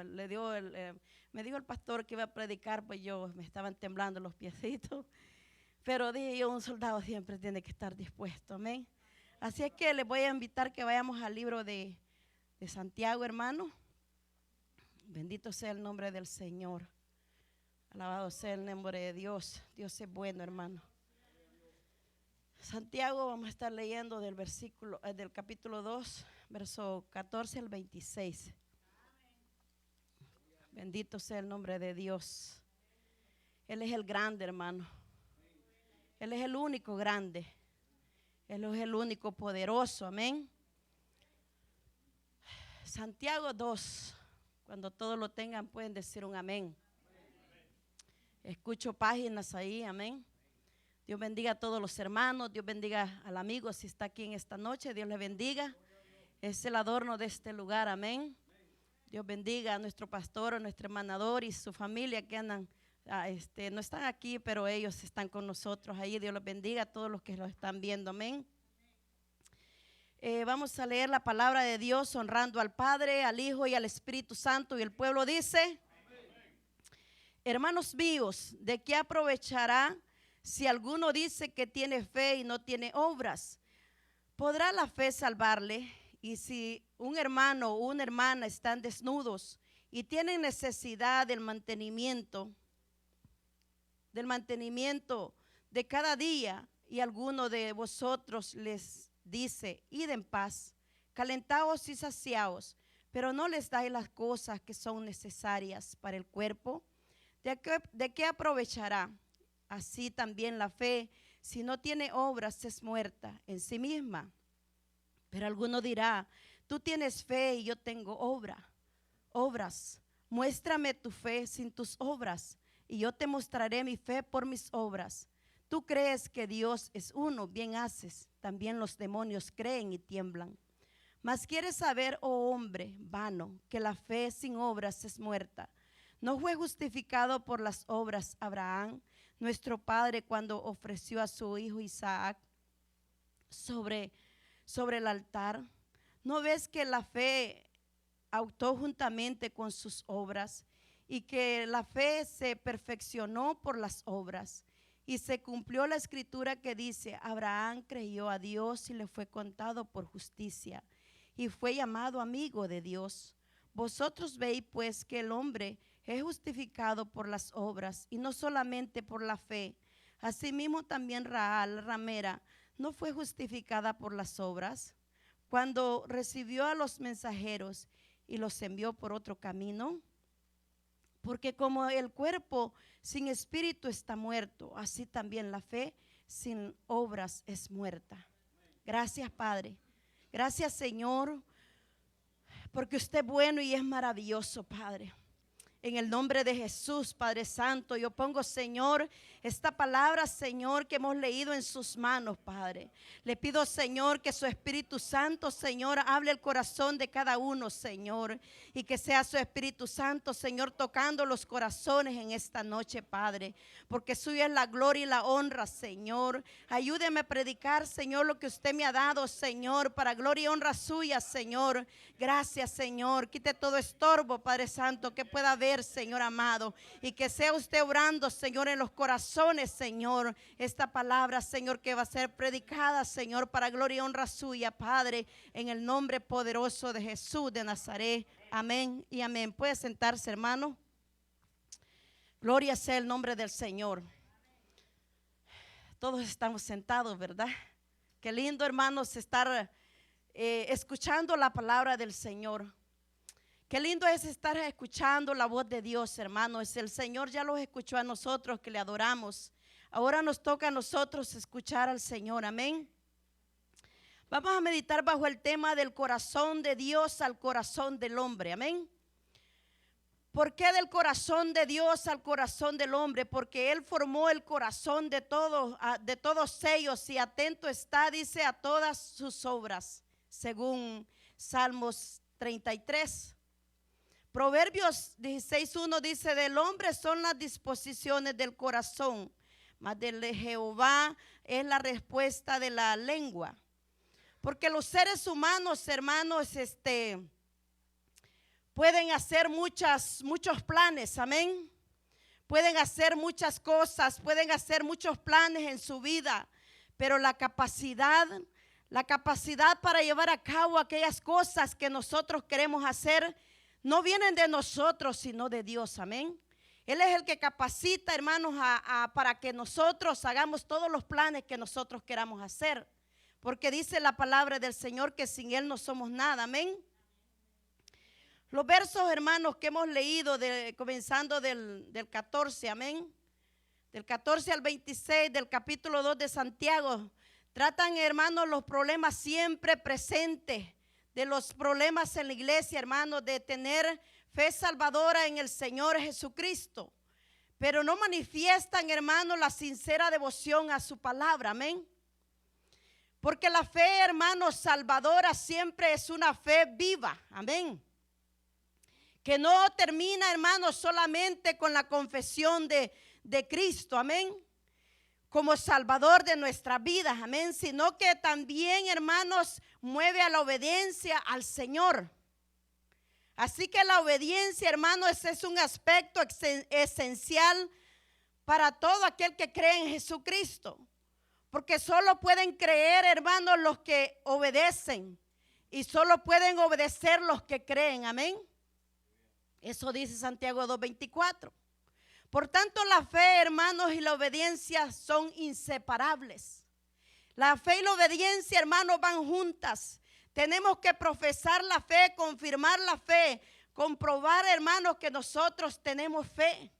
cuando me dijo el pastor que iba a predicar, pues me estaban temblando los piecitos. Pero dije yo, un soldado siempre tiene que estar dispuesto, amén. Así es que les voy a invitar que vayamos al libro de Santiago, hermano. Bendito sea el nombre del Señor. Alabado sea el nombre de Dios. Dios es bueno, hermano. Santiago, vamos a estar leyendo del capítulo 2, verso 14 al 26. Bendito sea el nombre de Dios. Él es el grande, hermano. Él es el único grande. Él es el único poderoso, amén. Santiago 2. Cuando todos lo tengan pueden decir un amén. Escucho páginas ahí, amén. Dios bendiga a todos los hermanos. Dios bendiga al amigo si está aquí en esta noche. Dios le bendiga. Es el adorno de este lugar, amén. Dios bendiga a nuestro pastor, a nuestro hermanador y su familia que andan, no están aquí, pero ellos están con nosotros ahí. Dios los bendiga a todos los que los están viendo, amén. Vamos a leer la palabra de Dios honrando al Padre, al Hijo y al Espíritu Santo. Y el pueblo dice: hermanos míos, ¿de qué aprovechará si alguno dice que tiene fe y no tiene obras? ¿Podrá la fe salvarle? Y si un hermano o una hermana están desnudos y tienen necesidad del mantenimiento de cada día, y alguno de vosotros les dice: id en paz, calentaos y saciaos, pero no les dais las cosas que son necesarias para el cuerpo, ¿de qué aprovechará? Así también la fe, si no tiene obras, es muerta en sí misma. Pero alguno dirá: tú tienes fe y yo tengo obras. Muéstrame tu fe sin tus obras, y yo te mostraré mi fe por mis obras. Tú crees que Dios es uno, bien haces. También los demonios creen y tiemblan. Mas quieres saber, oh hombre vano, que la fe sin obras es muerta. ¿No fue justificado por las obras Abraham, nuestro padre, cuando ofreció a su hijo Isaac sobre el altar? ¿No ves que la fe actuó juntamente con sus obras, y que la fe se perfeccionó por las obras? Y se cumplió la escritura que dice: Abraham creyó a Dios y le fue contado por justicia, y fue llamado amigo de Dios. Vosotros veis pues que el hombre es justificado por las obras y no solamente por la fe. Asimismo también Rahab, la ramera, no fue justificada por las obras cuando recibió a los mensajeros y los envió por otro camino. Porque como el cuerpo sin espíritu está muerto, así también la fe sin obras es muerta. Gracias, Padre. Gracias, Señor, porque usted es bueno y es maravilloso, Padre. En el nombre de Jesús, Padre Santo, yo pongo, Señor, esta palabra, Señor, que hemos leído en sus manos, Padre. Le pido, Señor, que su Espíritu Santo, Señor, hable el corazón de cada uno, Señor. Y que sea su Espíritu Santo, Señor, tocando los corazones en esta noche, Padre. Porque suya es la gloria y la honra, Señor. Ayúdeme a predicar, Señor, lo que usted me ha dado, Señor, para gloria y honra suya, Señor. Gracias, Señor. Quite todo estorbo, Padre Santo, que pueda haber, Señor amado, y que sea usted obrando, Señor, en los corazones, Señor, esta palabra, Señor, que va a ser predicada, Señor, para gloria y honra suya, Padre, en el nombre poderoso de Jesús de Nazaret. Amén y amén. Puede sentarse, hermano. Gloria sea el nombre del Señor. Todos estamos sentados, ¿verdad? Qué lindo, hermanos, estar escuchando la palabra del Señor. Qué lindo es estar escuchando la voz de Dios, hermanos. El Señor ya los escuchó a nosotros que le adoramos. Ahora nos toca a nosotros escuchar al Señor, amén. Vamos a meditar bajo el tema del corazón de Dios al corazón del hombre, amén. ¿Por qué del corazón de Dios al corazón del hombre? Porque Él formó el corazón de todos ellos, y atento está, dice, a todas sus obras, según Salmos 33. Proverbios 16:1 dice: del hombre son las disposiciones del corazón, mas del de Jehová es la respuesta de la lengua. Porque los seres humanos, hermanos, pueden hacer muchos planes, amén. Pueden hacer muchas cosas, pueden hacer muchos planes en su vida, pero la capacidad para llevar a cabo aquellas cosas que nosotros queremos hacer, no vienen de nosotros, sino de Dios, amén. Él es el que capacita, hermanos, para que nosotros hagamos todos los planes que nosotros queramos hacer. Porque dice la palabra del Señor que sin Él no somos nada, amén. Los versos, hermanos, que hemos leído comenzando del 14, amén, del 14 al 26 del capítulo 2 de Santiago, tratan, hermanos, los problemas siempre presentes, de los problemas en la iglesia, hermanos, de tener fe salvadora en el Señor Jesucristo, pero no manifiestan, hermanos, la sincera devoción a su palabra, amén. Porque la fe, hermanos, salvadora siempre es una fe viva, amén. Que no termina, hermanos, solamente con la confesión de Cristo, amén, como salvador de nuestras vidas, amén, sino que también, hermanos, mueve a la obediencia al Señor. Así que la obediencia, hermanos, es un aspecto esencial para todo aquel que cree en Jesucristo, porque solo pueden creer, hermanos, los que obedecen, y solo pueden obedecer los que creen, amén. Eso dice Santiago 2:24. Por tanto, la fe, hermanos, y la obediencia son inseparables. La fe y la obediencia, hermanos, van juntas. Tenemos que profesar la fe, confirmar la fe, comprobar, hermanos, que nosotros tenemos fe.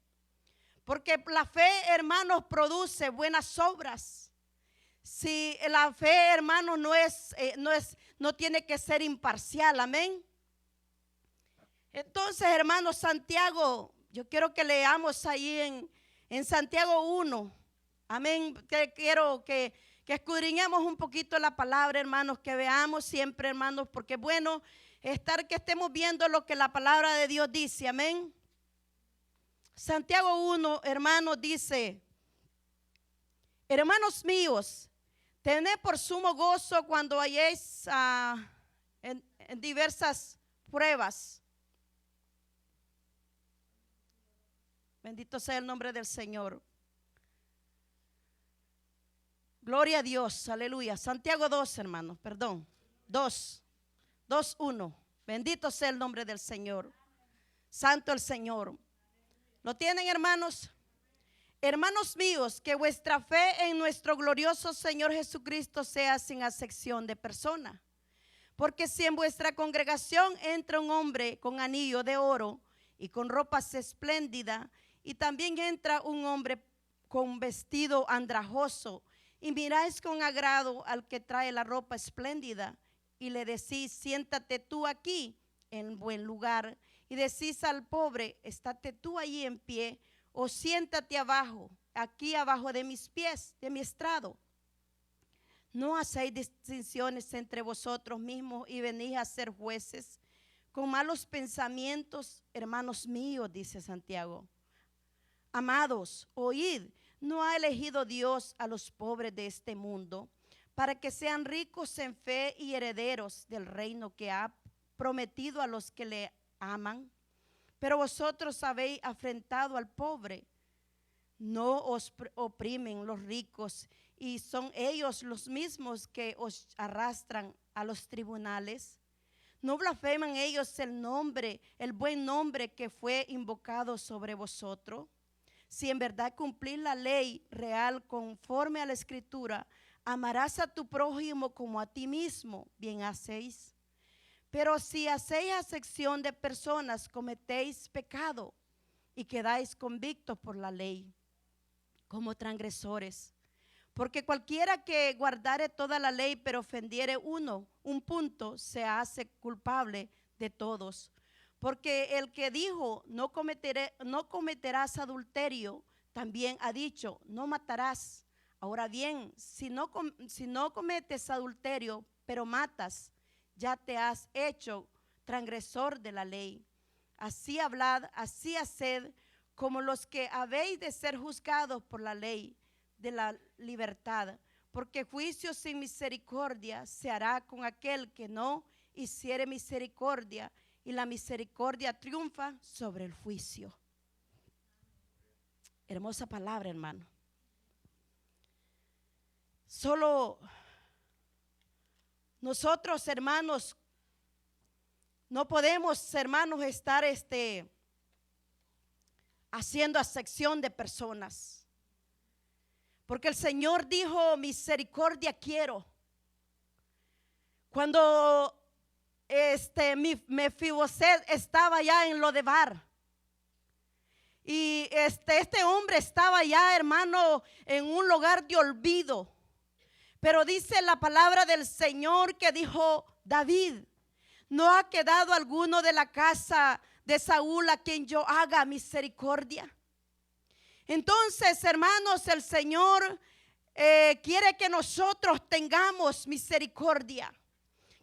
Porque la fe, hermanos, produce buenas obras. Si la fe, hermanos, no tiene que ser imparcial, amén. Entonces, hermanos, Santiago, yo quiero que leamos ahí en Santiago 1, amén. Quiero que escudriñemos un poquito la palabra, hermanos, que veamos siempre, hermanos, porque es bueno que estemos viendo lo que la palabra de Dios dice, amén. Santiago 1, hermanos, dice: hermanos míos, tened por sumo gozo cuando halléis en diversas pruebas. Bendito sea el nombre del Señor. Gloria a Dios, aleluya. Santiago 2, hermanos, perdón. 2:1. Bendito sea el nombre del Señor. Santo el Señor. ¿Lo tienen, hermanos? Hermanos míos, que vuestra fe en nuestro glorioso Señor Jesucristo sea sin acepción de persona. Porque si en vuestra congregación entra un hombre con anillo de oro y con ropas espléndidas, y también entra un hombre con vestido andrajoso, y miráis con agrado al que trae la ropa espléndida, y le decís: siéntate tú aquí en buen lugar, y decís al pobre: estate tú allí en pie, o siéntate abajo, aquí abajo de mis pies, de mi estrado. No hacéis distinciones entre vosotros mismos y venís a ser jueces con malos pensamientos. Hermanos míos, dice Santiago, amados, oíd, ¿no ha elegido Dios a los pobres de este mundo para que sean ricos en fe y herederos del reino que ha prometido a los que le aman? Pero vosotros habéis afrentado al pobre. No os oprimen los ricos, y son ellos los mismos que os arrastran a los tribunales. ¿No blasfeman ellos el buen nombre que fue invocado sobre vosotros? Si en verdad cumplís la ley real conforme a la Escritura, amarás a tu prójimo como a ti mismo, bien hacéis. Pero si hacéis acepción de personas, cometéis pecado y quedáis convictos por la ley como transgresores. Porque cualquiera que guardare toda la ley pero ofendiere un punto, se hace culpable de todos. Porque el que dijo no cometerás adulterio, también ha dicho no matarás. Ahora bien, si no cometes adulterio, pero matas, ya te has hecho transgresor de la ley. Así hablad, así haced, como los que habéis de ser juzgados por la ley de la libertad. Porque juicio sin misericordia se hará con aquel que no hiciere misericordia, y la misericordia triunfa sobre el juicio. Hermosa palabra, hermano. Solo nosotros, hermanos, no podemos, hermanos, estar haciendo acepción de personas. Porque el Señor dijo, misericordia quiero. Cuando Mefiboset estaba ya en Lodebar, y este hombre estaba ya, hermano, en un lugar de olvido. Pero dice la palabra del Señor que dijo David: no ha quedado alguno de la casa de Saúl a quien yo haga misericordia. Entonces, hermanos, el Señor quiere que nosotros tengamos misericordia.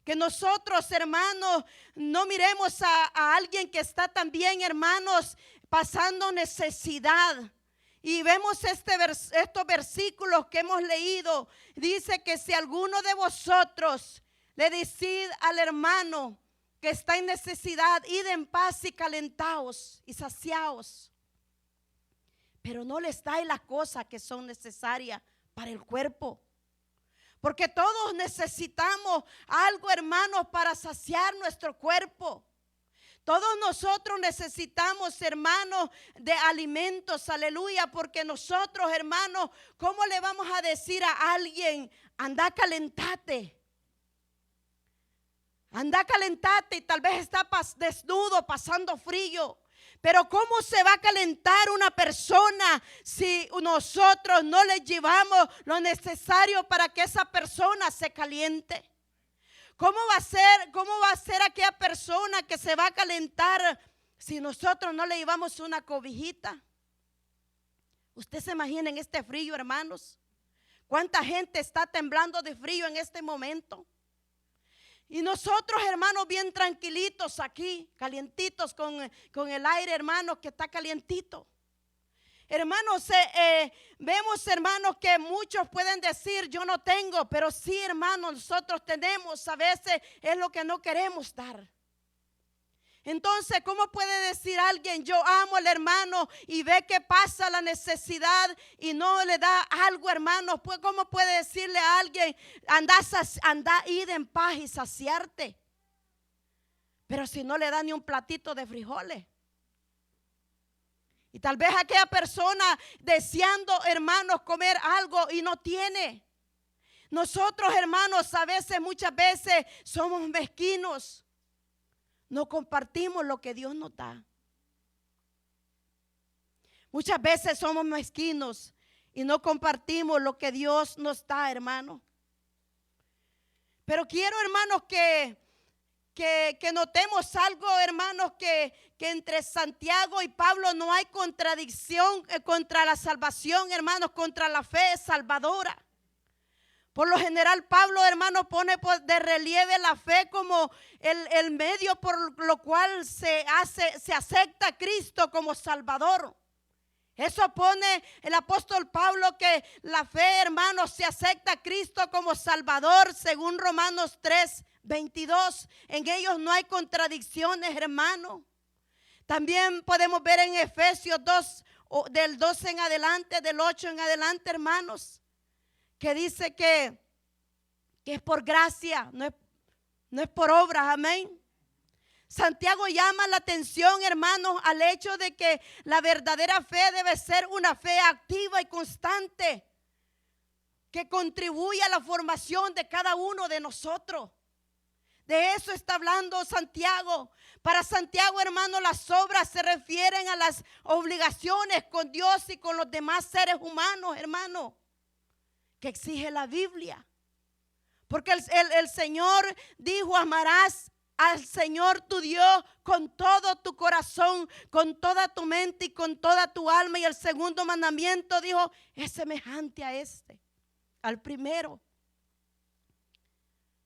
Que nosotros, hermanos, no miremos a alguien que está también, hermanos, pasando necesidad. Y vemos estos versículos que hemos leído. Dice que si alguno de vosotros le decid al hermano que está en necesidad, id en paz y calentaos y saciaos, pero no les dais las cosas que son necesarias para el cuerpo. Porque todos necesitamos algo, hermanos, para saciar nuestro cuerpo. Todos nosotros necesitamos, hermanos, de alimentos, aleluya, porque nosotros, hermanos, ¿cómo le vamos a decir a alguien, anda calentate? Anda calentate, y tal vez está desnudo, pasando frío. Pero ¿cómo se va a calentar una persona si nosotros no le llevamos lo necesario para que esa persona se caliente? ¿Cómo va a ser aquella persona que se va a calentar si nosotros no le llevamos una cobijita? Usted se imagina en este frío, hermanos. ¿Cuánta gente está temblando de frío en este momento? Y nosotros, hermanos, bien tranquilitos aquí, calientitos con el aire, hermanos, que está calientito. Hermanos, vemos, hermanos, que muchos pueden decir, yo no tengo, pero sí, hermanos, nosotros tenemos. A veces es lo que no queremos dar. Entonces, ¿cómo puede decir alguien, yo amo al hermano, y ve que pasa la necesidad y no le da algo, hermano? Pues, ¿cómo puede decirle a alguien, anda, id en paz y saciarte? Pero si no le da ni un platito de frijoles. Y tal vez aquella persona deseando, hermanos, comer algo y no tiene. Nosotros, hermanos, a veces, muchas veces somos mezquinos. No compartimos lo que Dios nos da. Muchas veces somos mezquinos y no compartimos lo que Dios nos da, hermano. Pero quiero, hermanos, que notemos algo, hermanos, que entre Santiago y Pablo no hay contradicción contra la salvación, hermanos, contra la fe salvadora. Por lo general, Pablo, hermano, pone de relieve la fe como el medio por lo cual se acepta a Cristo como Salvador. Eso pone el apóstol Pablo, que la fe, hermano, se acepta a Cristo como Salvador, según Romanos 3:22. En ellos no hay contradicciones, hermano. También podemos ver en Efesios 2, del 12 en adelante, del 8 en adelante, hermanos, que dice que es por gracia, no es por obras, amén. Santiago llama la atención, hermanos, al hecho de que la verdadera fe debe ser una fe activa y constante, que contribuye a la formación de cada uno de nosotros. De eso está hablando Santiago. Para Santiago, hermano, las obras se refieren a las obligaciones con Dios y con los demás seres humanos, hermano, que exige la Biblia. Porque el Señor dijo, amarás al Señor tu Dios con todo tu corazón, con toda tu mente y con toda tu alma. Y el segundo mandamiento dijo, es semejante a al primero.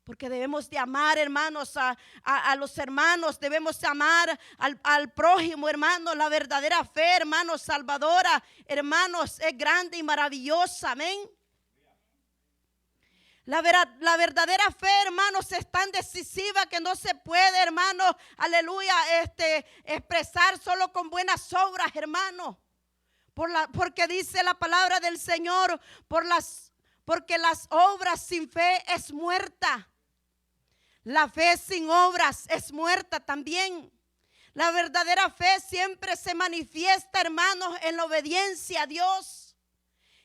Porque debemos de amar, hermanos, a los hermanos. Debemos de amar al prójimo, hermanos. La verdadera fe, hermanos, salvadora, hermanos, es grande y maravillosa, amén. La verdadera fe, hermanos, es tan decisiva que no se puede, hermanos, aleluya, expresar solo con buenas obras, hermanos. Porque dice la palabra del Señor, porque las obras sin fe es muerta. La fe sin obras es muerta también. La verdadera fe siempre se manifiesta, hermanos, en la obediencia a Dios.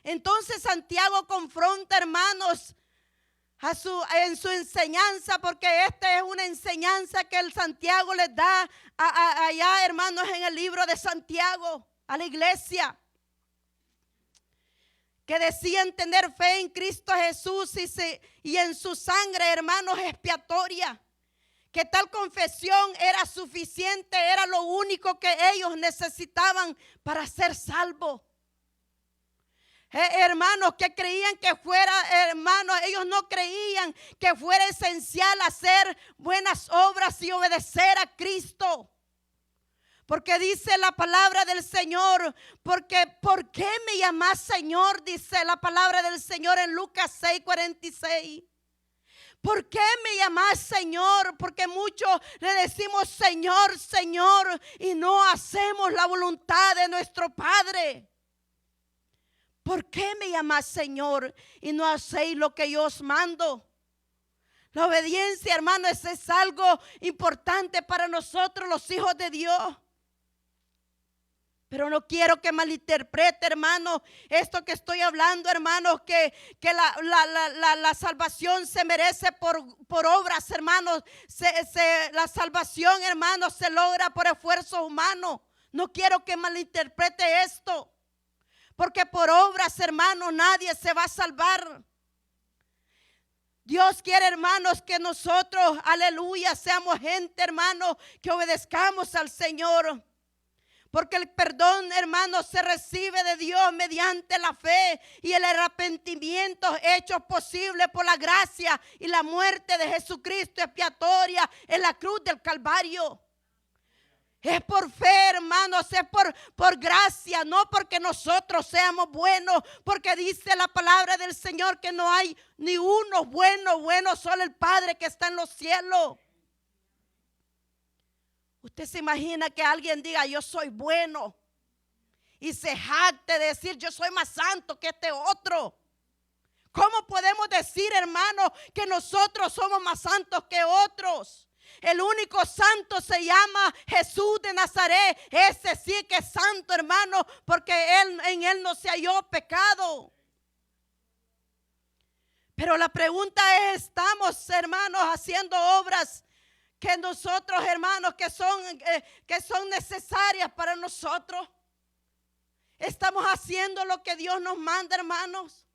Entonces Santiago confronta, hermanos, en su enseñanza, porque esta es una enseñanza que el Santiago les da allá, hermanos, en el libro de Santiago, a la iglesia, que decían tener fe en Cristo Jesús y en su sangre, hermanos, expiatoria. Que tal confesión era suficiente, era lo único que ellos necesitaban para ser salvos. Hermanos, que creían que fuera, hermanos, ellos no creían que fuera esencial hacer buenas obras y obedecer a Cristo. Porque dice la palabra del Señor, porque ¿por qué me llamás Señor? Dice la palabra del Señor en Lucas 6:46. ¿Por qué me llamás Señor? Porque muchos le decimos Señor, Señor, y no hacemos la voluntad de nuestro Padre. ¿Por qué me llamás Señor y no hacéis lo que yo os mando? La obediencia, hermanos, es algo importante para nosotros, los hijos de Dios. Pero no quiero que malinterprete, hermano, esto que estoy hablando, hermanos, que la salvación se merece por obras, hermanos. La salvación, hermanos, se logra por esfuerzo humano. No quiero que malinterprete esto, porque por obras, hermanos, nadie se va a salvar. Dios quiere, hermanos, que nosotros, aleluya, seamos gente, hermanos, que obedezcamos al Señor. Porque el perdón, hermanos, se recibe de Dios mediante la fe y el arrepentimiento hechos posible por la gracia y la muerte de Jesucristo expiatoria en la cruz del Calvario. Es por fe, hermanos, es por gracia, no porque nosotros seamos buenos, porque dice la palabra del Señor que no hay ni uno bueno, solo el Padre que está en los cielos. Usted se imagina que alguien diga yo soy bueno y se jacte de decir yo soy más santo que este otro. ¿Cómo podemos decir, hermano, que nosotros somos más santos que otros? El único santo se llama Jesús de Nazaret. Ese sí que es santo, hermano, porque en él no se halló pecado. Pero la pregunta es, ¿estamos, hermanos, haciendo obras que nosotros, hermanos, que son necesarias para nosotros? ¿Estamos haciendo lo que Dios nos manda, hermanos?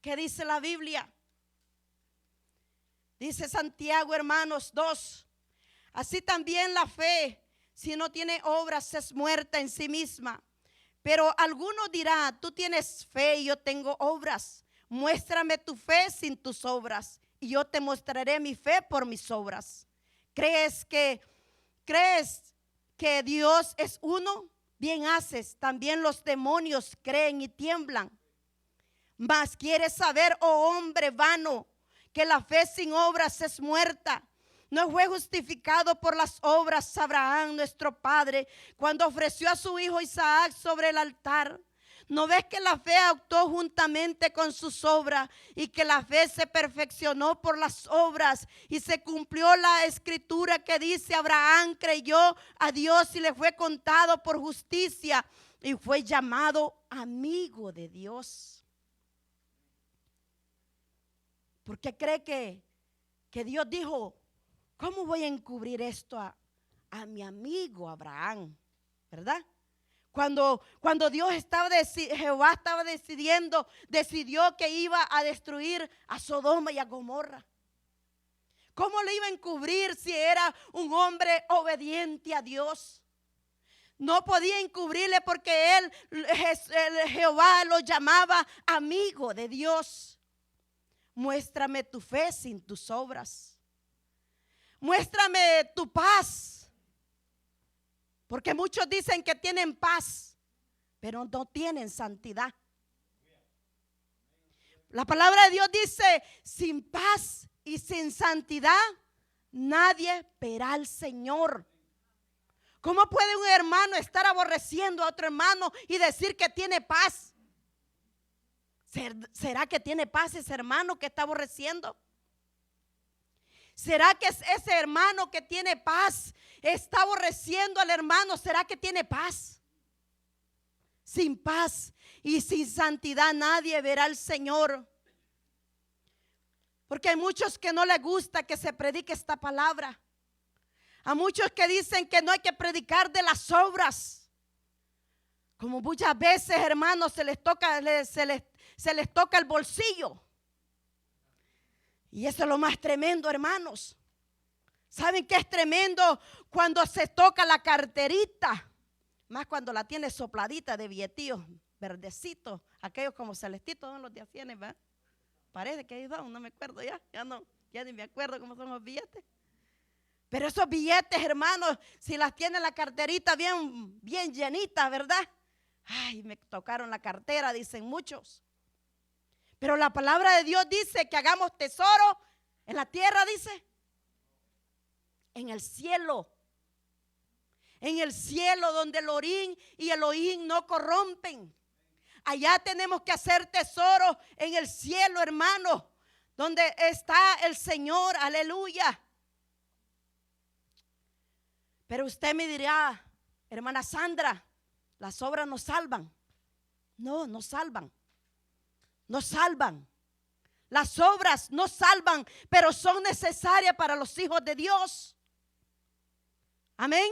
¿Qué dice la Biblia? Dice Santiago, hermanos, 2. Así también la fe, si no tiene obras, es muerta en sí misma. Pero alguno dirá, tú tienes fe y yo tengo obras. Muéstrame tu fe sin tus obras y yo te mostraré mi fe por mis obras. ¿Crees que Dios es uno? Bien haces. También los demonios creen y tiemblan. Mas quieres saber, oh hombre vano, que la fe sin obras es muerta. No fue justificado por las obras Abraham, nuestro padre, cuando ofreció a su hijo Isaac sobre el altar. ¿No ves que la fe actuó juntamente con sus obras y que la fe se perfeccionó por las obras y se cumplió la escritura que dice Abraham creyó a Dios y le fue contado por justicia y fue llamado amigo de Dios? ¿Por qué cree que Dios dijo, ¿cómo voy a encubrir esto a mi amigo Abraham? ¿Verdad? Cuando Jehová estaba decidió que iba a destruir a Sodoma y a Gomorra. ¿Cómo le iba a encubrir si era un hombre obediente a Dios? No podía encubrirle porque Jehová lo llamaba amigo de Dios. Muéstrame tu fe sin tus obras. Muéstrame tu paz. Porque muchos dicen que tienen paz, pero no tienen santidad. La palabra de Dios dice, sin paz y sin santidad, nadie verá al Señor. ¿Cómo puede un hermano estar aborreciendo a otro hermano y decir que tiene paz? ¿Será que tiene paz ese hermano que está aborreciendo? ¿Será que ese hermano que tiene paz está aborreciendo al hermano? ¿Será que tiene paz? Sin paz y sin santidad nadie verá al Señor. Porque hay muchos que no les gusta que se predique esta palabra. A muchos que dicen que no hay que predicar de las obras. Como muchas veces, hermanos, se les toca el bolsillo. Y eso es lo más tremendo, hermanos. ¿Saben qué es tremendo? Cuando se toca la carterita. Más cuando la tiene sopladita de billetillos verdecitos. Aquellos como celestitos son los de Hacienda, ¿verdad? Parece que hay dos, no me acuerdo ya ni me acuerdo cómo son los billetes. Pero esos billetes, hermanos, si las tiene la carterita bien llenita, ¿verdad? Ay, me tocaron la cartera, dicen muchos. Pero la palabra de Dios dice que hagamos tesoro en la tierra, dice. En el cielo. En el cielo donde el orín y el ojín no corrompen. Allá tenemos que hacer tesoro en el cielo, hermano, donde está el Señor, aleluya. Pero usted me dirá, hermana Sandra, las obras no salvan. No, no salvan. No salvan. Las obras no salvan, pero son necesarias para los hijos de Dios. Amén.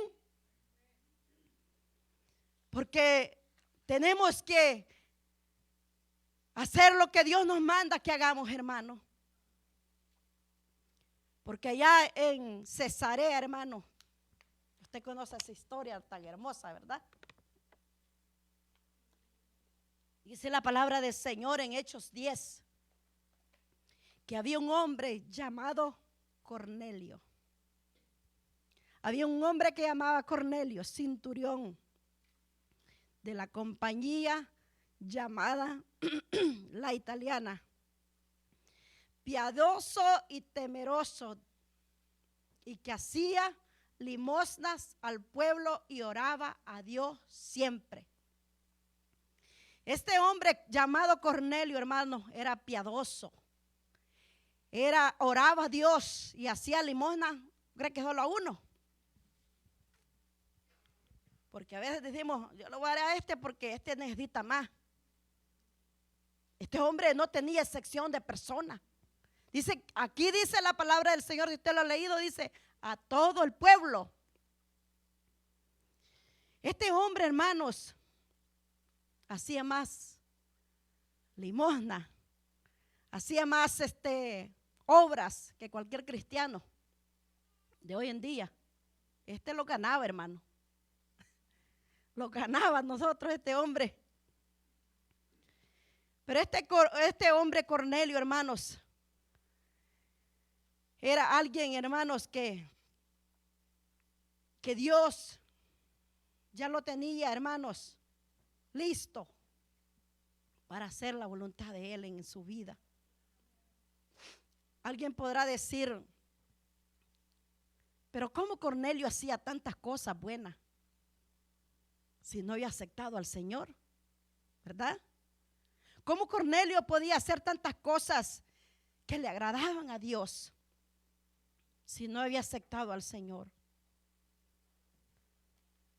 Porque tenemos que hacer lo que Dios nos manda que hagamos, hermano. Porque allá en Cesarea, hermano, usted conoce esa historia tan hermosa, ¿verdad? Dice la palabra del Señor en Hechos 10, que había un hombre llamado Cornelio. Había un hombre que llamaba Cornelio, centurión de la compañía llamada la italiana, piadoso y temeroso, y que hacía limosnas al pueblo y oraba a Dios siempre. Este hombre llamado Cornelio, hermano, era piadoso. Oraba a Dios y hacía limosna, creo que solo a uno. Porque a veces decimos, yo lo voy a dar a este porque este necesita más. Este hombre no tenía excepción de persona. Dice, aquí dice la palabra del Señor, si usted lo ha leído, dice, a todo el pueblo. Este hombre, hermanos, hacía más limosna, hacía más obras que cualquier cristiano de hoy en día. Este lo ganaba, hermano. Lo ganaba nosotros, este hombre. Pero este hombre Cornelio, hermanos, era alguien, hermanos, que Dios ya lo tenía, hermanos, listo para hacer la voluntad de Él en su vida. Alguien podrá decir, pero ¿cómo Cornelio hacía tantas cosas buenas si no había aceptado al Señor? ¿Verdad? ¿Cómo Cornelio podía hacer tantas cosas que le agradaban a Dios si no había aceptado al Señor?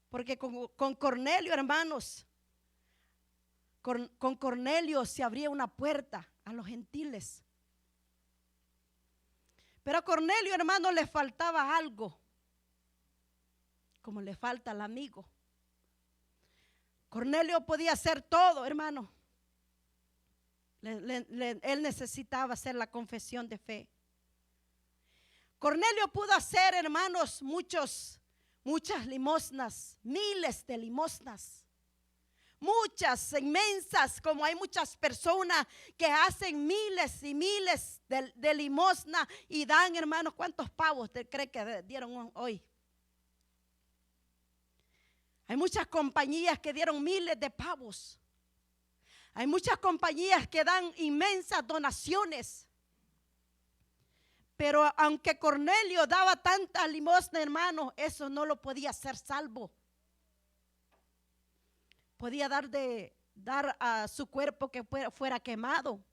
Porque con Cornelio, hermanos, con Cornelio se abría una puerta a los gentiles. Pero a Cornelio, hermano, le faltaba algo, como le falta al amigo. Cornelio podía hacer todo, hermano. Él necesitaba hacer la confesión de fe. Cornelio pudo hacer, hermanos, muchas limosnas, miles de limosnas. Muchas, inmensas, como hay muchas personas que hacen miles y miles de limosna y dan, hermanos, ¿cuántos pavos usted cree que dieron hoy? Hay muchas compañías que dieron miles de pavos. Hay muchas compañías que dan inmensas donaciones. Pero aunque Cornelio daba tanta limosna, hermano, eso no lo podía hacer salvo. Podía dar a su cuerpo que fuera quemado.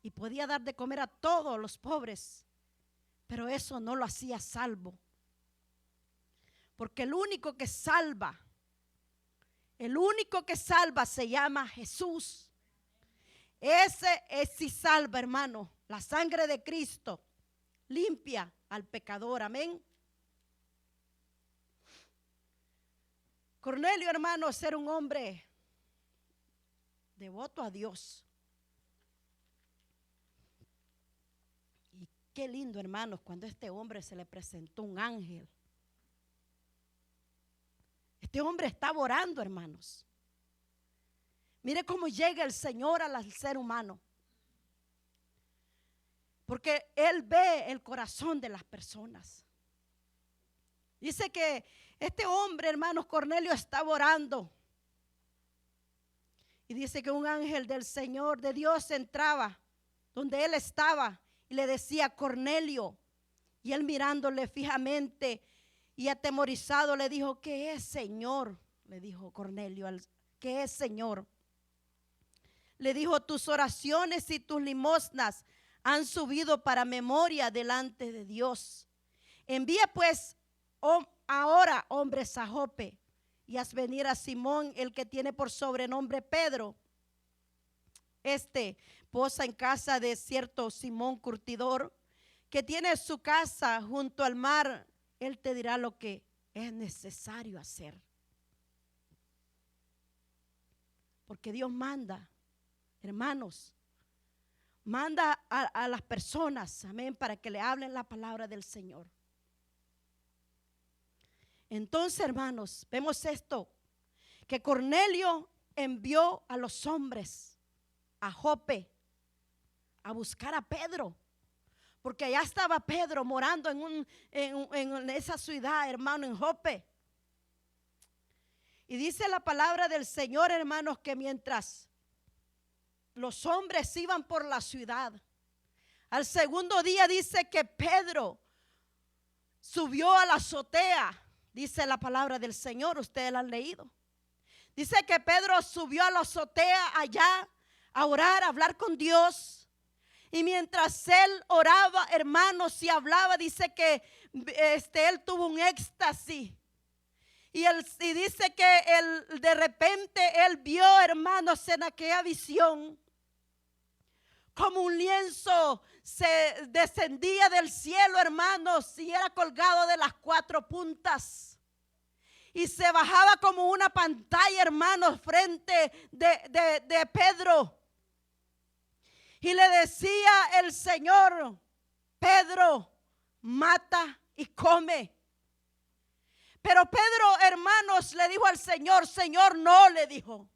Y podía dar de comer a todos los pobres. Pero eso no lo hacía salvo. Porque el único que salva se llama Jesús. Ese es sí salva, hermano. La sangre de Cristo limpia al pecador. Amén. Cornelio, hermanos, era un hombre devoto a Dios. Y qué lindo, hermanos, cuando a este hombre se le presentó un ángel. Este hombre estaba orando, hermanos. Mire cómo llega el Señor al ser humano. Porque Él ve el corazón de las personas. Dice que este hombre, hermanos, Cornelio, estaba orando. Y dice que un ángel del Señor, de Dios, entraba donde él estaba y le decía: Cornelio. Y él mirándole fijamente y atemorizado le dijo: ¿qué es, Señor? Le dijo Cornelio: ¿qué es, Señor? Le dijo: tus oraciones y tus limosnas han subido para memoria delante de Dios. Envía pues ahora hombres a Jope y haz venir a Simón, el que tiene por sobrenombre Pedro. Posa en casa de cierto Simón curtidor, que tiene su casa junto al mar. Él te dirá lo que es necesario hacer. Porque Dios manda, hermanos, manda a las personas, amén, para que le hablen la palabra del Señor. Entonces, hermanos, vemos esto, que Cornelio envió a los hombres a Jope a buscar a Pedro, porque allá estaba Pedro morando en esa ciudad, hermano, en Jope. Y dice la palabra del Señor, hermanos, que mientras los hombres iban por la ciudad, al segundo día dice que Pedro subió a la azotea. Dice la palabra del Señor, ustedes la han leído. Dice que Pedro subió a la azotea allá a orar, a hablar con Dios. Y mientras él oraba, hermanos, y hablaba, dice que él tuvo un éxtasis. Y dice que de repente él vio, hermanos, en aquella visión, como un lienzo se descendía del cielo, hermanos, y era colgado de las cuatro puntas. Y se bajaba como una pantalla, hermanos, frente de Pedro. Y le decía el Señor: Pedro, mata y come. Pero Pedro, hermanos, le dijo al Señor: Señor, no, le dijo,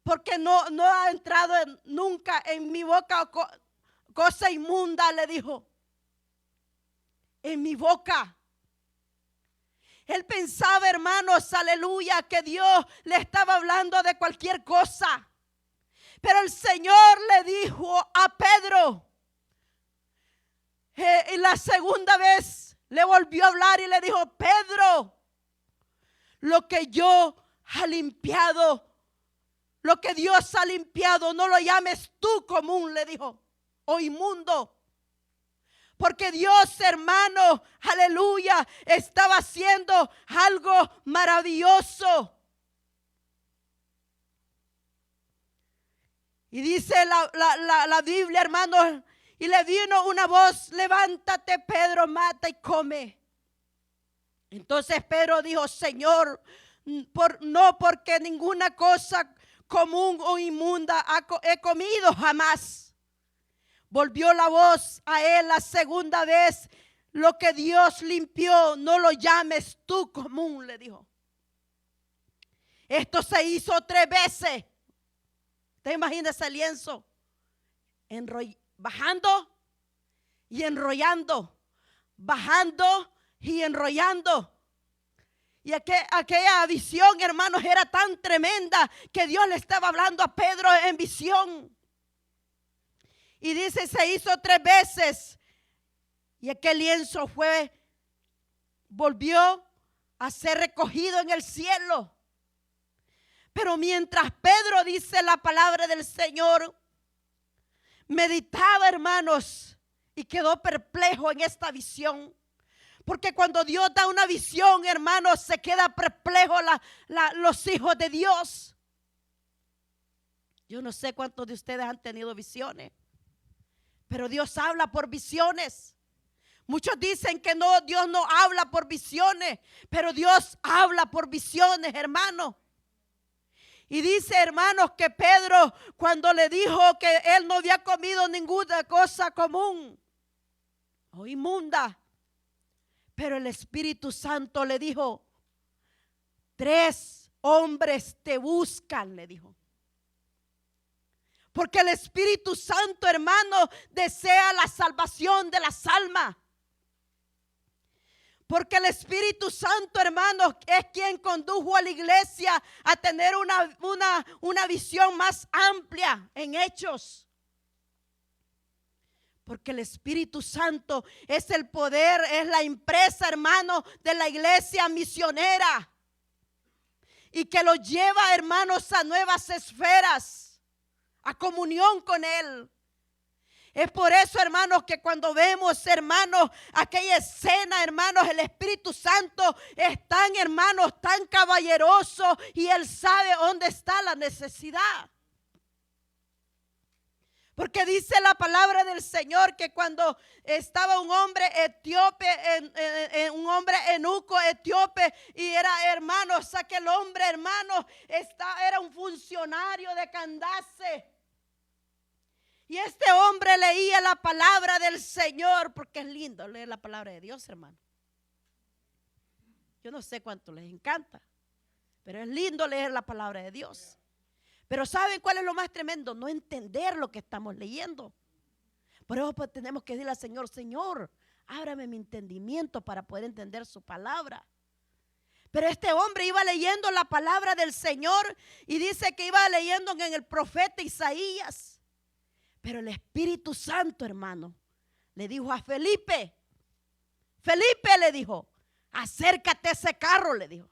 porque no ha entrado nunca en mi boca cosa inmunda, le dijo, en mi boca. Él pensaba, hermanos, aleluya, que Dios le estaba hablando de cualquier cosa. Pero el Señor le dijo a Pedro, y la segunda vez le volvió a hablar y le dijo: Pedro, lo que yo ha limpiado, lo que Dios ha limpiado, no lo llames tú común, le dijo, o inmundo. Porque Dios, hermano, aleluya, estaba haciendo algo maravilloso. Y dice la Biblia, hermanos, y le vino una voz: levántate, Pedro, mata y come. Entonces Pedro dijo: Señor, no, porque ninguna cosa común o inmunda he comido jamás. Volvió la voz a él la segunda vez: lo que Dios limpió, no lo llames tú común, le dijo. Esto se hizo 3 veces. ¿Te imaginas ese lienzo? Bajando y enrollando, bajando y enrollando. Y aquella visión, hermanos, era tan tremenda que Dios le estaba hablando a Pedro en visión. Y dice, se hizo 3 veces. Y aquel lienzo volvió a ser recogido en el cielo. Pero mientras Pedro, dice la palabra del Señor, meditaba, hermanos, y quedó perplejo en esta visión. Porque cuando Dios da una visión, hermanos, se queda perplejo los hijos de Dios. Yo no sé cuántos de ustedes han tenido visiones, pero Dios habla por visiones. Muchos dicen que no, Dios no habla por visiones, pero Dios habla por visiones, hermanos. Y dice, hermanos, que Pedro, cuando le dijo que él no había comido ninguna cosa común o inmunda, pero el Espíritu Santo le dijo, 3 hombres te buscan, le dijo. Porque el Espíritu Santo, hermano, desea la salvación de las almas. Porque el Espíritu Santo, hermanos, es quien condujo a la iglesia a tener una visión más amplia en Hechos. Porque el Espíritu Santo es el poder, es la empresa, hermanos, de la iglesia misionera. Y que los lleva, hermanos, a nuevas esferas, a comunión con Él. Es por eso, hermanos, que cuando vemos, hermanos, aquella escena, hermanos, el Espíritu Santo es tan, hermanos, tan caballeroso y Él sabe dónde está la necesidad. Porque dice la palabra del Señor que cuando estaba un hombre etíope, un hombre eunuco etíope, y era, hermanos, aquel hombre, hermanos, era un funcionario de Candace. Y este hombre leía la palabra del Señor, porque es lindo leer la palabra de Dios, hermano. Yo no sé cuánto les encanta, pero es lindo leer la palabra de Dios. Pero ¿saben cuál es lo más tremendo? No entender lo que estamos leyendo. Por eso pues, tenemos que decirle al Señor, Señor, ábrame mi entendimiento para poder entender su palabra. Pero este hombre iba leyendo la palabra del Señor y dice que iba leyendo en el profeta Isaías. Pero el Espíritu Santo, hermano, le dijo a Felipe, le dijo, acércate a ese carro, le dijo.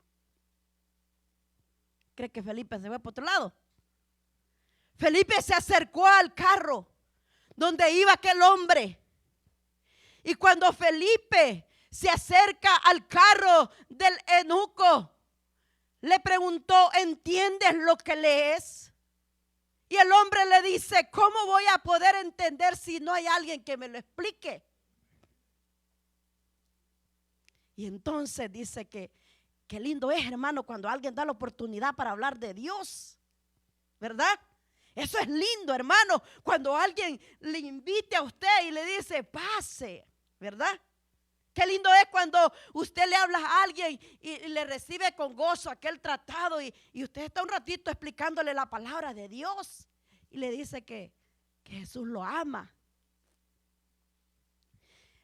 ¿Cree que Felipe se fue por otro lado? Felipe se acercó al carro donde iba aquel hombre. Y cuando Felipe se acerca al carro del eunuco, le preguntó, ¿entiendes lo que lees? Y el hombre le dice, ¿cómo voy a poder entender si no hay alguien que me lo explique? Y entonces dice que qué lindo es, hermano, cuando alguien da la oportunidad para hablar de Dios, ¿verdad? Eso es lindo, hermano, cuando alguien le invite a usted y le dice, pase, ¿verdad? Qué lindo es cuando usted le habla a alguien y le recibe con gozo aquel tratado y usted está un ratito explicándole la palabra de Dios y le dice que Jesús lo ama.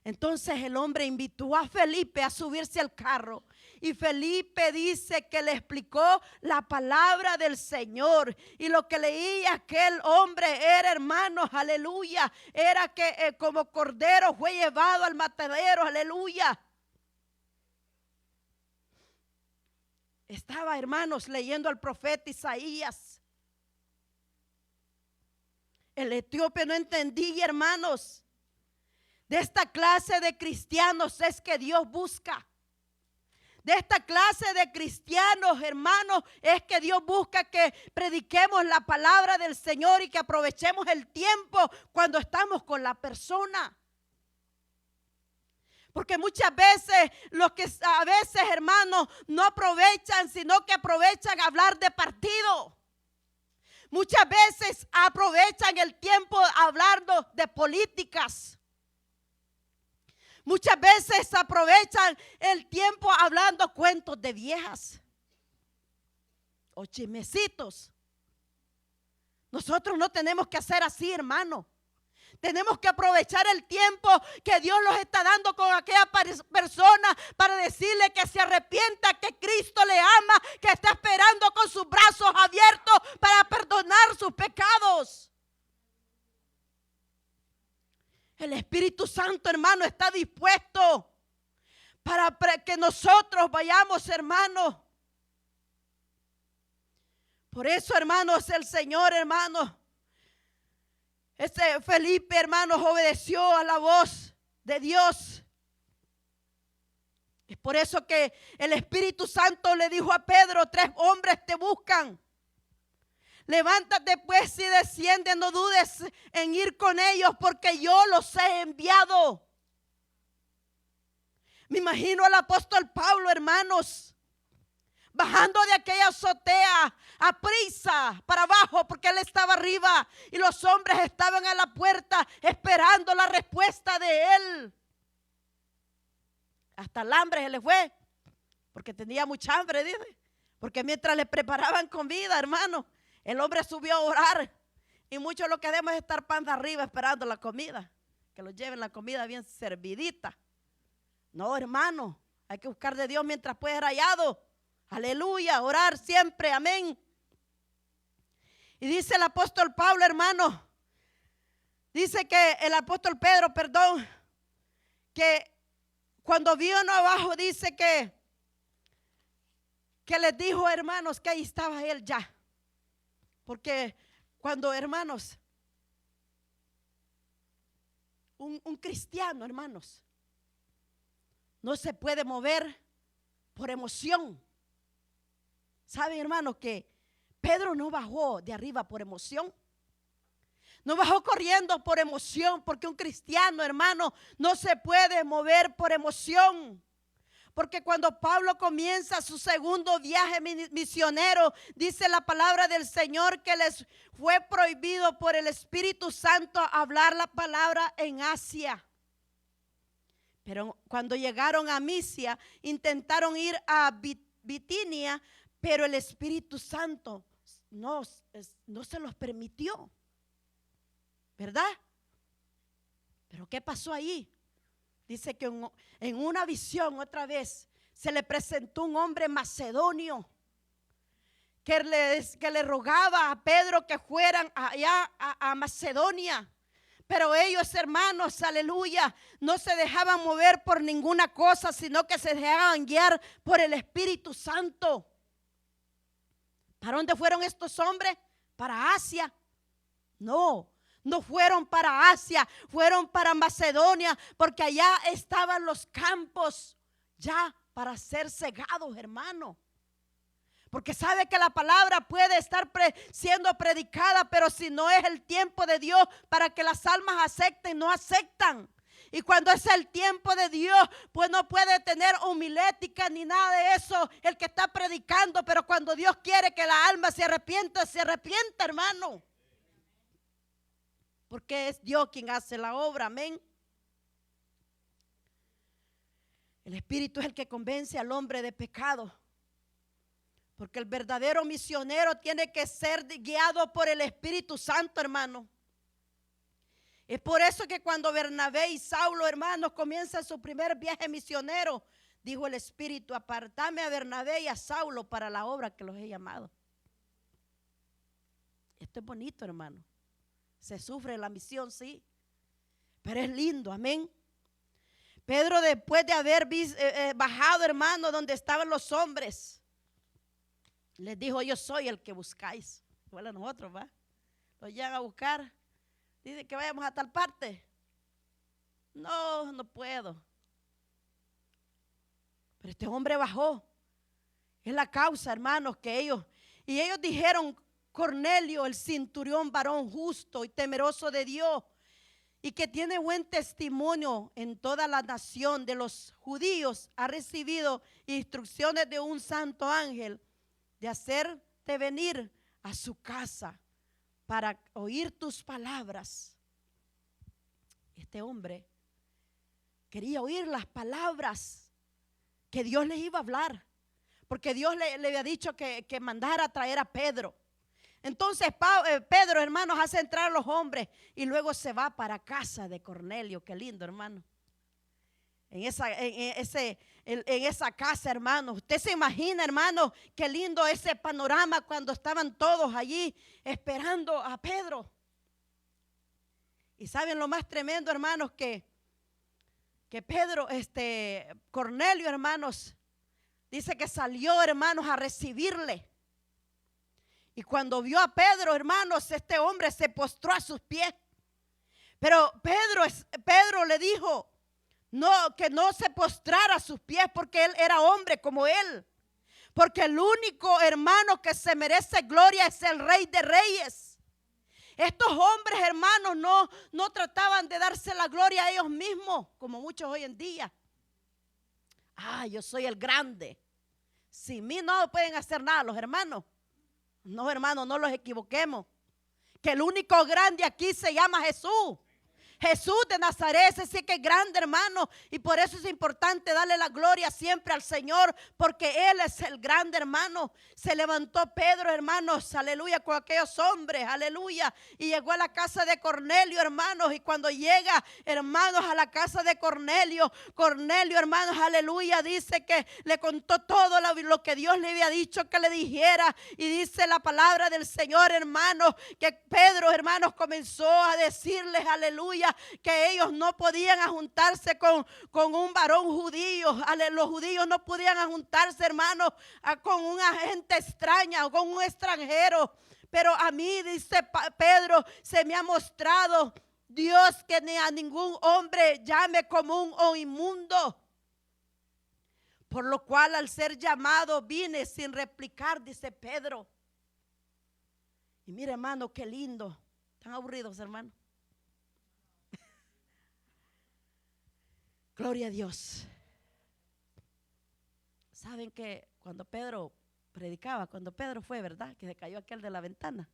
Entonces el hombre invitó a Felipe a subirse al carro y Felipe dice que le explicó la palabra del Señor y lo que leía aquel hombre era, hermanos, aleluya, era que como cordero fue llevado al matadero, aleluya. Estaba, hermanos, leyendo al profeta Isaías. El etíope no entendía, hermanos. De esta clase de cristianos es que Dios busca. De esta clase de cristianos, hermanos, es que Dios busca que prediquemos la palabra del Señor y que aprovechemos el tiempo cuando estamos con la persona. Porque muchas veces los que a veces, hermanos, no aprovechan, sino que aprovechan hablar de partido. Muchas veces aprovechan el tiempo hablando de políticas. Muchas veces aprovechan el tiempo hablando cuentos de viejas o chismecitos. Nosotros no tenemos que hacer así, hermano. Tenemos que aprovechar el tiempo que Dios nos está dando con aquella persona para decirle que se arrepienta, que Cristo hermano, está dispuesto para que nosotros vayamos, hermano. Por eso, hermanos, el Señor, hermano, Felipe, hermanos, obedeció a la voz de Dios. Es por eso que el Espíritu Santo le dijo a Pedro: 3 hombres te buscan. Levántate pues y desciende, no dudes en ir con ellos, porque yo los he enviado. Me imagino al apóstol Pablo, hermanos, bajando de aquella azotea a prisa para abajo, porque él estaba arriba y los hombres estaban a la puerta esperando la respuesta de él. Hasta el hambre se le fue, porque tenía mucha hambre, dice. Porque mientras le preparaban comida, hermano, el hombre subió a orar. Y muchos lo que debemos es estar panza arriba esperando la comida, que los lleven la comida bien servidita. No, hermano, hay que buscar de Dios mientras puede ser hallado. Aleluya, orar siempre, amén. Y dice el apóstol Pablo, hermano, dice que el apóstol Pedro, perdón, que cuando vino abajo, dice que les dijo, hermanos, que ahí estaba él ya. Porque cuando, hermanos, un cristiano, hermanos, no se puede mover por emoción. ¿Saben, hermanos, que Pedro no bajó de arriba por emoción? No bajó corriendo por emoción, porque un cristiano, hermano, no se puede mover por emoción. Porque cuando Pablo comienza su segundo viaje misionero, dice la palabra del Señor que les fue prohibido por el Espíritu Santo hablar la palabra en Asia. Pero cuando llegaron a Misia, intentaron ir a Bitinia, pero el Espíritu Santo no se los permitió, ¿verdad? Pero ¿qué pasó ahí? Dice que en una visión otra vez se le presentó un hombre macedonio que le rogaba a Pedro que fueran allá a Macedonia. Pero ellos, hermanos, aleluya, no se dejaban mover por ninguna cosa, sino que se dejaban guiar por el Espíritu Santo. ¿Para dónde fueron estos hombres? ¿Para Asia? No fueron para Asia, fueron para Macedonia, porque allá estaban los campos ya para ser cegados, hermano. Porque sabe que la palabra puede estar siendo predicada, pero si no es el tiempo de Dios para que las almas acepten, no aceptan. Y cuando es el tiempo de Dios, pues no puede tener homilética ni nada de eso el que está predicando. Pero cuando Dios quiere que la alma se arrepienta, hermano. Porque es Dios quien hace la obra, amén. El Espíritu es el que convence al hombre de pecado. Porque el verdadero misionero tiene que ser guiado por el Espíritu Santo, hermano. Es por eso que cuando Bernabé y Saulo, hermanos, comienzan su primer viaje misionero, dijo el Espíritu: apartame a Bernabé y a Saulo para la obra que los he llamado. Esto es bonito, hermano. Se sufre la misión, sí, pero es lindo, amén. Pedro, después de haber bajado, hermano, donde estaban los hombres, les dijo: yo soy el que buscáis. Igual a nosotros, ¿va? Los llegan a buscar. Dice que vayamos a tal parte. No puedo. Pero este hombre bajó. Es la causa, hermanos, que ellos dijeron: Cornelio, el centurión, varón justo y temeroso de Dios, y que tiene buen testimonio en toda la nación de los judíos, ha recibido instrucciones de un santo ángel de hacerte venir a su casa para oír tus palabras. Este hombre quería oír las palabras que Dios les iba a hablar, porque Dios le había dicho que mandara a traer a Pedro. Entonces Pedro, hermanos, hace entrar a los hombres y luego se va para casa de Cornelio. Qué lindo, hermano. En esa casa, hermano, usted se imagina, hermano, qué lindo ese panorama cuando estaban todos allí esperando a Pedro. Y saben lo más tremendo, hermanos, que que Pedro, Cornelio, hermanos, dice que salió, hermanos, a recibirle. Y cuando vio a Pedro, hermanos, este hombre se postró a sus pies. Pero Pedro le dijo que no se postrara a sus pies, porque él era hombre como él. Porque el único hermano que se merece gloria es el Rey de Reyes. Estos hombres, hermanos, no trataban de darse la gloria a ellos mismos, como muchos hoy en día. Yo soy el grande. Sin mí no pueden hacer nada los hermanos. No, hermanos, no los equivoquemos. Que el único grande aquí se llama Jesús. Jesús de Nazaret, ese sí que es grande, hermano, y por eso es importante darle la gloria siempre al Señor, porque Él es el grande, hermano. Se levantó Pedro, hermanos, aleluya, con aquellos hombres, aleluya, y llegó a la casa de Cornelio, hermanos, y cuando llega, hermanos, a la casa de Cornelio, hermanos, aleluya, dice que le contó todo lo que Dios le había dicho que le dijera, y dice la palabra del Señor, hermanos, que Pedro, hermanos, comenzó a decirles, aleluya, que ellos no podían juntarse con un varón judío. Los judíos no podían juntarse, hermanos, con una gente extraña o con un extranjero. Pero a mí, dice Pedro, se me ha mostrado Dios que ni a ningún hombre llame común o inmundo. Por lo cual al ser llamado vine sin replicar, dice Pedro. Y mire, hermano, qué lindo. Están aburridos, hermano. Gloria a Dios. Saben que cuando Pedro predicaba, cuando Pedro fue, ¿verdad? Que se cayó aquel de la ventana.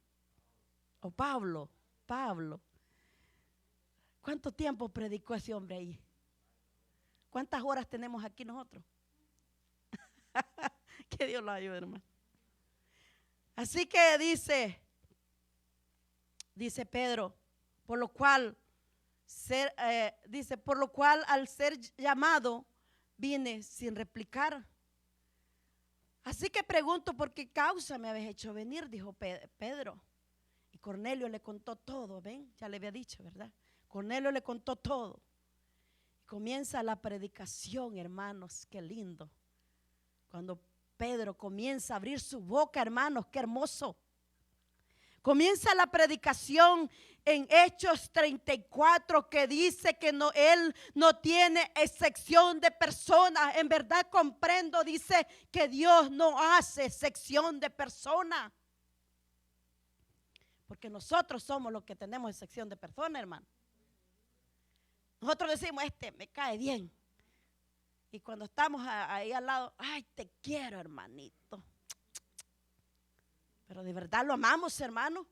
O Pablo. ¿Cuánto tiempo predicó ese hombre ahí? ¿Cuántas horas tenemos aquí nosotros? Que Dios lo ayude, hermano. Así que dice Pedro, por lo cual al ser llamado vine sin replicar. Así que pregunto, ¿por qué causa me habéis hecho venir? Dijo Pedro. Y Cornelio le contó todo, ¿ven? Ya le había dicho, ¿verdad? Cornelio le contó todo. Y comienza la predicación, hermanos, qué lindo. Cuando Pedro comienza a abrir su boca, hermanos, qué hermoso. Comienza la predicación en Hechos 34 que dice que él no tiene excepción de personas. En verdad comprendo, dice que Dios no hace excepción de personas. Porque nosotros somos los que tenemos excepción de personas, hermano. Nosotros decimos, me cae bien. Y cuando estamos ahí al lado, te quiero, hermanito. Pero de verdad lo amamos, hermano.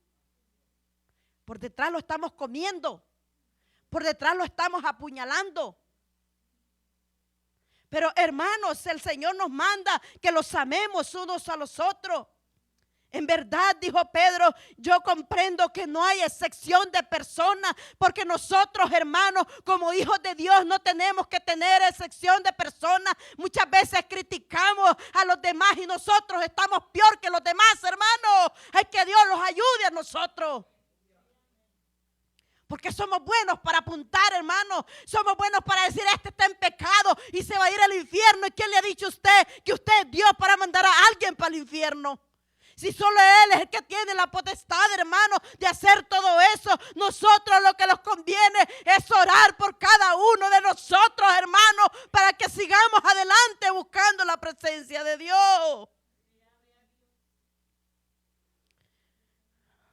Por detrás lo estamos comiendo. Por detrás lo estamos apuñalando. Pero hermanos, el Señor nos manda que los amemos unos a los otros. En verdad, dijo Pedro, yo comprendo que no hay excepción de personas, porque nosotros, hermanos, como hijos de Dios, no tenemos que tener excepción de personas. Muchas veces criticamos a los demás y nosotros estamos peor que los demás, hermanos. Hay que Dios los ayude a nosotros. Porque somos buenos para apuntar, hermanos. Somos buenos para decir, está en pecado y se va a ir al infierno. ¿Y quién le ha dicho a usted que usted es Dios para mandar a alguien para el infierno? Si solo Él es el que tiene la potestad, hermano, de hacer todo eso. Nosotros lo que nos conviene es orar por cada uno de nosotros, hermano, para que sigamos adelante buscando la presencia de Dios.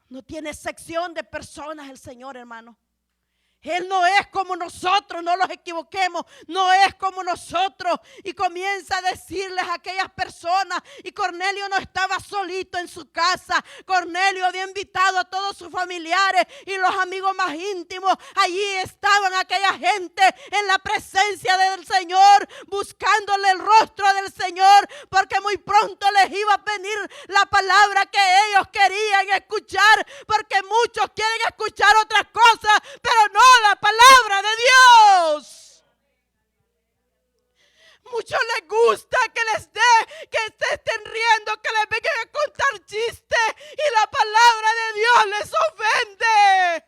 No tiene excepción de personas el Señor, hermano. Él no es como nosotros, no los equivoquemos, no es como nosotros. Y comienza a decirles a aquellas personas, y Cornelio no estaba solito en su casa. Cornelio había invitado a todos sus familiares y los amigos más íntimos. Allí estaban aquella gente en la presencia del Señor, buscándole el rostro del Señor, porque muy pronto les iba a venir la palabra que ellos querían escuchar, porque muchos quieren escuchar otras cosas, pero no la palabra de Dios. Muchos les gusta que les dé, que se estén riendo, que les vengan a contar chistes, y la palabra de Dios les ofende.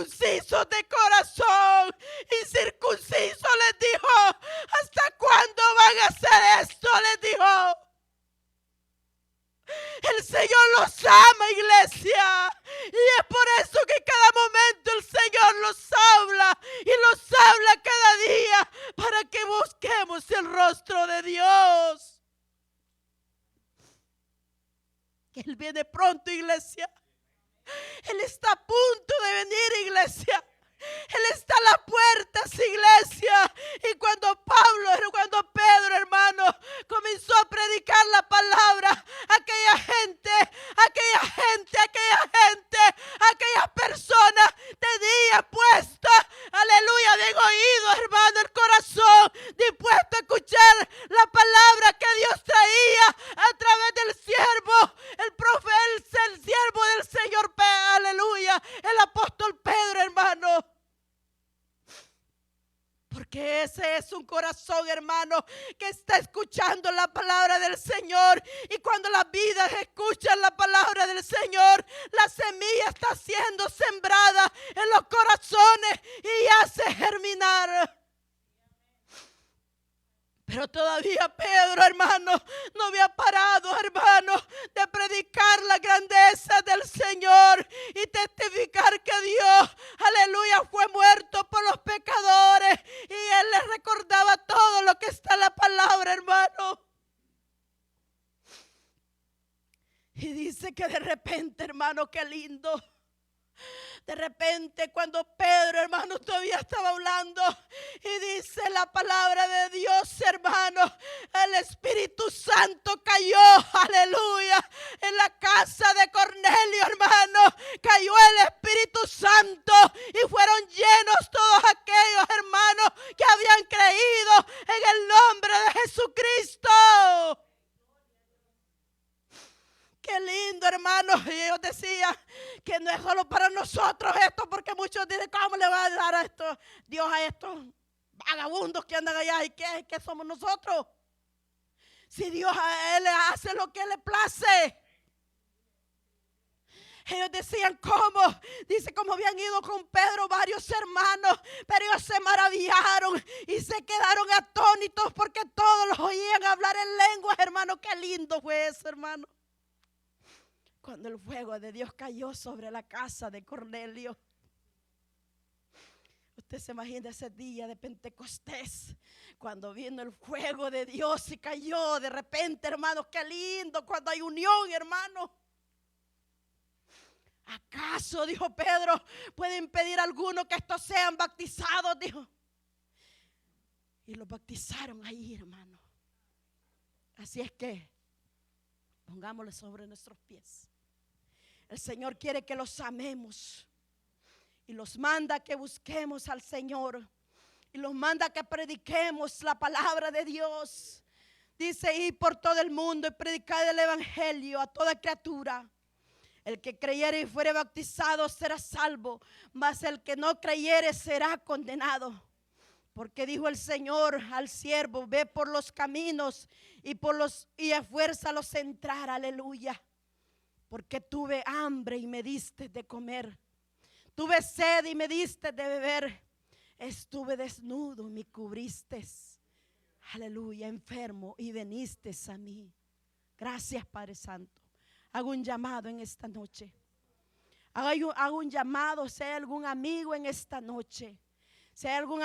incircuncisos de corazón. Incircunciso les dijo, ¿hasta cuándo van a hacer esto? Les dijo. El Señor los ama, iglesia. Y es por eso que cada momento el Señor los habla. Y los habla cada día para que busquemos el rostro de Dios. Él viene pronto, iglesia. Él está a punto de venir, iglesia. Él está a las puertas, iglesia. Y cuando Pedro, hermano, comenzó a predicar la palabra, aquellas personas tenían puesta, aleluya, bien oído, hermano, el corazón, dispuesto a escuchar la palabra que Dios traía a través del siervo, el siervo del Señor, aleluya, el apóstol Pedro, hermano. Porque ese es un corazón, hermano, que está escuchando la palabra del Señor. Y cuando las vidas escuchan la palabra del Señor, la semilla está siendo sembrada en los corazones y hace germinar. Pero todavía Pedro, hermano, no había parado, hermano, de predicar la grandeza del Señor y testificar que Dios, aleluya, fue muerto por los pecadores. Y él les recordaba todo lo que está en la palabra, hermano. Y dice que de repente, hermano, qué lindo. De repente cuando Pedro, hermano, todavía estaba hablando y dice la palabra de Dios, hermano, el Espíritu Santo cayó, aleluya, en la casa de Cornelio, hermano. Cayó el Espíritu Santo y fueron llenos todos aquellos hermanos que habían creído en el nombre de Jesucristo. Qué lindo, hermano. Y ellos decían que no es solo para nosotros esto, porque muchos dicen, ¿cómo le va a dar a esto Dios a estos vagabundos que andan allá? ¿Y qué somos nosotros? Si Dios a él le hace lo que le place. Ellos decían, ¿cómo? Dice, como habían ido con Pedro varios hermanos, pero ellos se maravillaron y se quedaron atónitos porque todos los oían hablar en lenguas, hermano. Qué lindo fue eso, hermano. Cuando el fuego de Dios cayó sobre la casa de Cornelio. Usted se imagina ese día de Pentecostés, cuando vino el fuego de Dios y cayó de repente, hermanos. Qué lindo cuando hay unión, hermano. ¿Acaso, dijo Pedro, puede impedir a alguno que estos sean bautizados? Dijo. Y los bautizaron ahí, hermano. Así es que pongámosle sobre nuestros pies. El Señor quiere que los amemos y los manda que busquemos al Señor y los manda que prediquemos la palabra de Dios. Dice, ir por todo el mundo y predicar el evangelio a toda criatura. El que creyere y fuere bautizado será salvo, mas el que no creyere será condenado. Porque dijo el Señor al siervo, ve por los caminos y esfuérzalos a entrar, aleluya. Porque tuve hambre y me diste de comer. Tuve sed y me diste de beber. Estuve desnudo y me cubriste. Aleluya, enfermo y veniste a mí. Gracias, Padre Santo. Hago un llamado en esta noche. Hago un llamado, si hay algún amigo en esta noche. Si hay algún